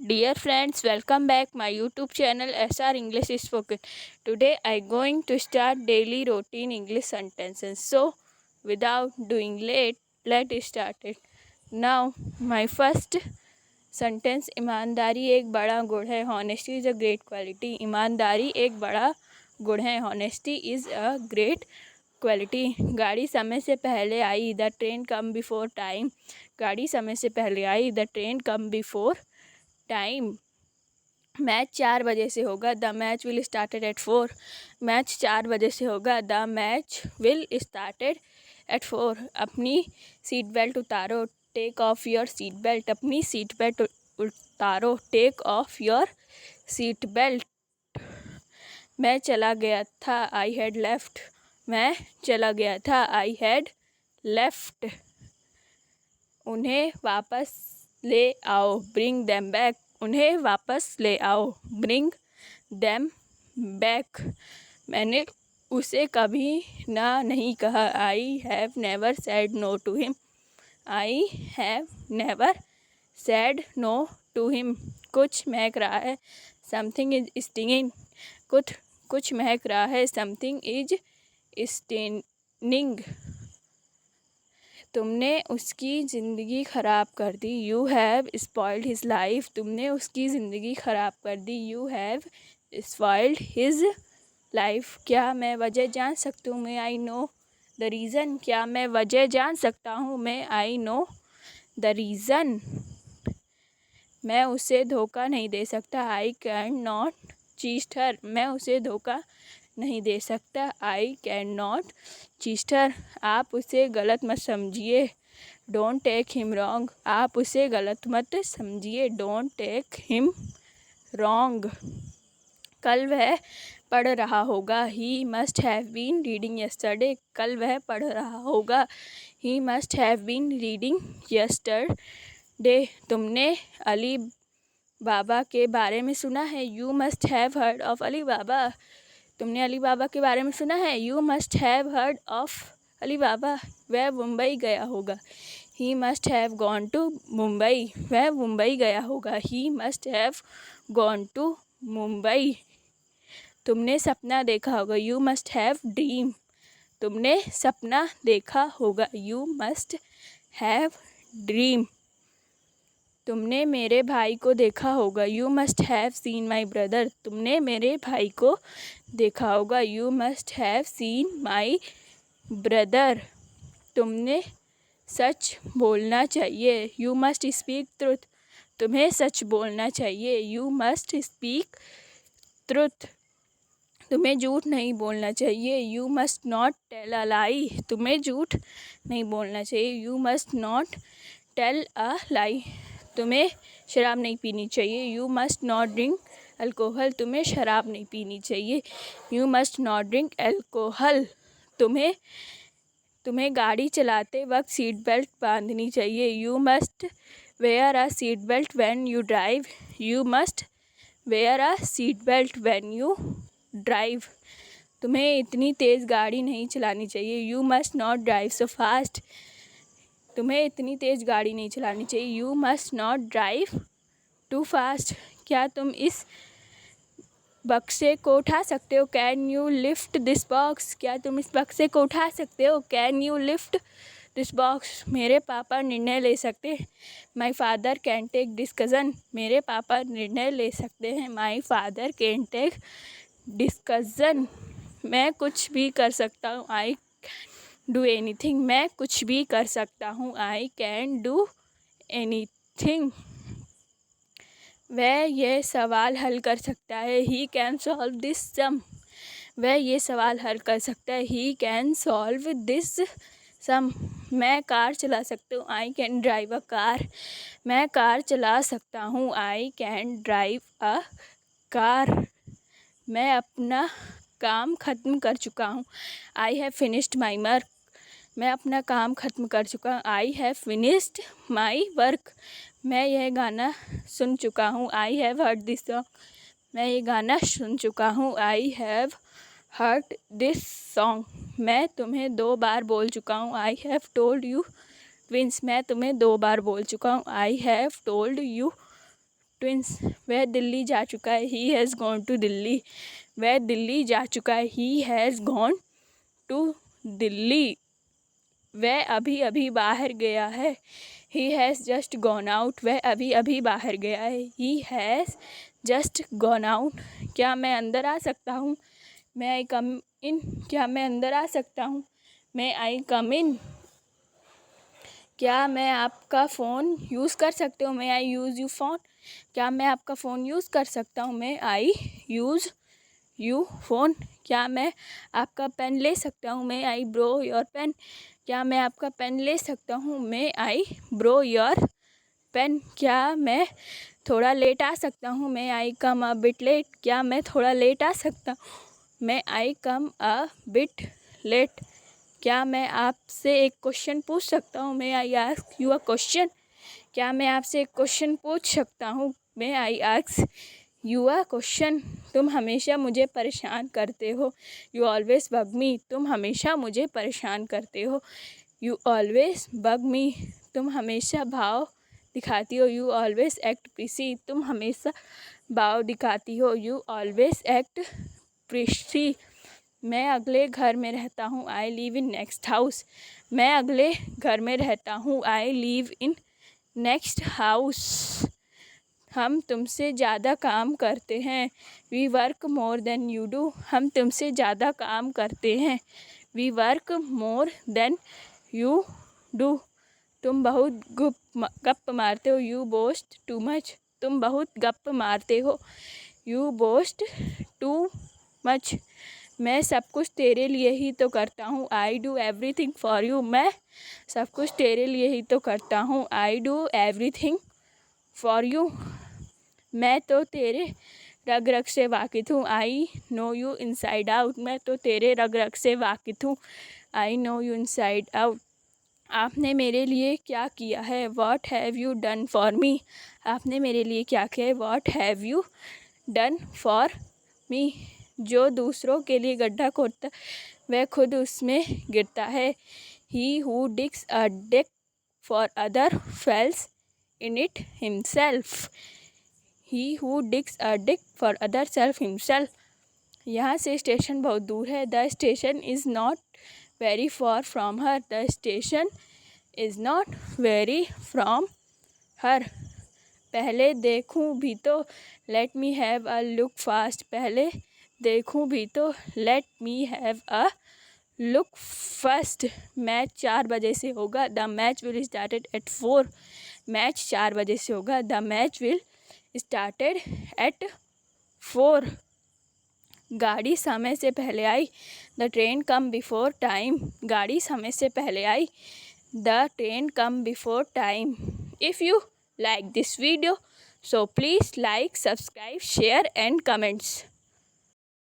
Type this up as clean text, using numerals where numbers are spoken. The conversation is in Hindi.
Dear friends, welcome back my YouTube channel SR English is Spoken. Today I going to start daily routine English sentences. So without doing late, let's start it. Now my first sentence, ईमानदारी एक बड़ा गुण है. Honesty is a great quality. ईमानदारी एक बड़ा गुण है. Honesty is a great quality. गाड़ी समय से पहले आई. The train come before time. गाड़ी समय से पहले आई. The train come before time. Match 4 बजे से होगा. The match will started at 4. Match 4 बजे से होगा. The match will started at 4. अपनी सीट बेल्ट उतारो. Take off your seat belt. अपनी सीट बेल्ट उतारो. Take off your seat belt. मैं चला गया था. I had left. मैं चला गया था. I had left. उन्हें वापस ले आओ. Bring them back. उन्हें वापस ले आओ. Bring them back. मैंने उसे कभी ना नहीं कहा. I have never said no to him. I have never said no to him. कुछ महक रहा है. Something is stinging. कुछ महक रहा है. Something is stinging. तुमने उसकी ज़िंदगी ख़राब कर दी. You have spoiled his life. तुमने उसकी ज़िंदगी ख़राब कर दी. You have spoiled his life. क्या मैं वजह जान सकती हूँ. May I know the reason. क्या मैं वजह जान सकता हूँ. May I know the reason. मैं उसे धोखा नहीं दे सकता. I can not cheat her. मैं उसे धोखा नहीं दे सकता. I can not cheat her. आप उसे गलत मत समझिए. Don't take him wrong. आप उसे गलत मत समझिए. Don't take him wrong. कल वह पढ़ रहा होगा. He must have been reading yesterday. कल वह पढ़ रहा होगा. He must have been reading yesterday. तुमने अली बाबा के बारे में सुना है. You must have heard of Ali Baba. तुमने अली बाबा के बारे में सुना है. You must have heard of Ali Baba. वह मुंबई गया होगा. He must have gone to Mumbai. वह मुंबई गया होगा. He must have gone to Mumbai. तुमने सपना देखा होगा. You must have dream. तुमने सपना देखा होगा. You must have dream. तुमने मेरे भाई को देखा होगा. You must have seen my brother. तुमने मेरे भाई को देखा होगा. You must have seen my brother. तुमने सच बोलना चाहिए. You must speak truth. तुम्हें सच बोलना चाहिए. You must speak truth. तुम्हें झूठ नहीं बोलना चाहिए. You must not tell a lie. तुम्हें झूठ नहीं बोलना चाहिए. You must not tell a lie. तुम्हें शराब नहीं पीनी चाहिए. You must not drink alcohol. तुम्हें शराब नहीं पीनी चाहिए. You must not drink alcohol. तुम्हें गाड़ी चलाते वक्त सीट बेल्ट बांधनी चाहिए. You must wear a seat belt when you drive. You must wear a seat belt when you drive. तुम्हें इतनी तेज़ गाड़ी नहीं चलानी चाहिए. You must not drive so fast. तुम्हें इतनी तेज़ गाड़ी नहीं चलानी चाहिए. You must not drive too fast. क्या तुम इस बक्से को उठा सकते हो. Can you lift this box. क्या तुम इस बक्से को उठा सकते हो. Can you lift this box. मेरे पापा निर्णय ले सकते हैं. My father can take discussion. मेरे पापा निर्णय ले सकते हैं. My father can take discussion. मैं कुछ भी कर सकता हूँ. I do anything. मैं कुछ भी कर सकता हूँ. I can do anything. वह यह सवाल हल कर सकता है. ही कैन सॉल्व दिस सम. वह ये सवाल हल कर सकता है. ही कैन सॉल्व दिस सम. मैं कार चला सकता हूँ. I can drive a car. मैं कार चला सकता हूँ. I can drive a car. मैं अपना काम ख़त्म कर चुका हूँ. I have finished my work. मैं अपना काम ख़त्म कर चुका हूँ. I have finished my work. मैं यह गाना सुन चुका हूँ. I have heard this song. मैं ये गाना सुन चुका हूँ. I have heard this song. मैं तुम्हें 2 बार बोल चुका हूँ. I have told you twins. मैं तुम्हें 2 बार बोल चुका हूँ. I have told you twins. वह दिल्ली जा चुका है, he has gone to Delhi. वह दिल्ली जा चुका है, he has gone to Delhi. वह अभी अभी बाहर गया है, he has just gone out. वह अभी अभी बाहर गया है, he has just gone out. क्या मैं अंदर आ सकता हूँ? मे आई कम इन। क्या मैं अंदर आ सकता हूँ? मे आई कम इन। क्या मैं आपका फ़ोन यूज़ कर सकती हूँ? May I use you phone. क्या मैं आपका फ़ोन यूज़ कर सकता हूँ? May I use you phone. क्या मैं आपका पेन ले सकता हूँ? May I bro your pen. क्या मैं आपका पेन ले सकता हूँ? May I bro your pen. क्या मैं थोड़ा लेट आ सकता हूँ? May I come a bit late. क्या मैं थोड़ा लेट आ सकता हूँ? May I come a bit late. क्या मैं आपसे एक क्वेश्चन पूछ सकता हूँ? May I ask you a question. क्या मैं आपसे एक क्वेश्चन पूछ सकता हूँ? May I ask you a question. तुम हमेशा मुझे परेशान करते हो, यू ऑलवेज बग मी। तुम हमेशा मुझे परेशान करते हो, यू ऑलवेज बग मी। तुम हमेशा भाव दिखाती हो, यू ऑलवेज एक्ट प्रीसी। तुम हमेशा भाव दिखाती हो, यू ऑलवेज एक्ट प्रीसी। मैं अगले घर में रहता हूँ, I live in next house. मैं अगले घर में रहता हूँ, I live in next house. हम तुमसे ज़्यादा काम करते हैं, we work more than you do. हम तुमसे ज़्यादा काम करते हैं, we work more than you do. तुम बहुत गप मारते हो, यू बोस्ट टू मच। तुम बहुत गप मारते हो, यू बोस्ट टू मच। मैं सब कुछ तेरे लिए ही तो करता हूँ, I do everything for you. मैं सब कुछ तेरे लिए ही तो करता हूँ, I do everything for you. मैं तो तेरे रग रग से वाकिफ़ हूँ, I know you inside out. मैं तो तेरे रग रग से वाकिफ़ हूँ, I know you inside out. आपने मेरे लिए क्या किया है? What have you done for me. आपने मेरे लिए क्या किया है? What have you done for me. जो दूसरों के लिए गड्ढा खोदता वह खुद उसमें गिरता है, he who digs a Dick for other fails in it himself. He who digs a Dick for other self himself. यहाँ से स्टेशन बहुत दूर है, the station is not very for from her. The station is not very from her. पहले देखूँ भी तो, let me have a look fast. पहले देखूँ भी तो, let me have a look first. Match 4 बजे से होगा, the match will started at 4। Match 4 बजे से होगा, the match will started at 4। गाड़ी समय से पहले आई, the train come before time. गाड़ी समय से पहले आई, the train come before time. If you like this video, so please like, subscribe, share and comments.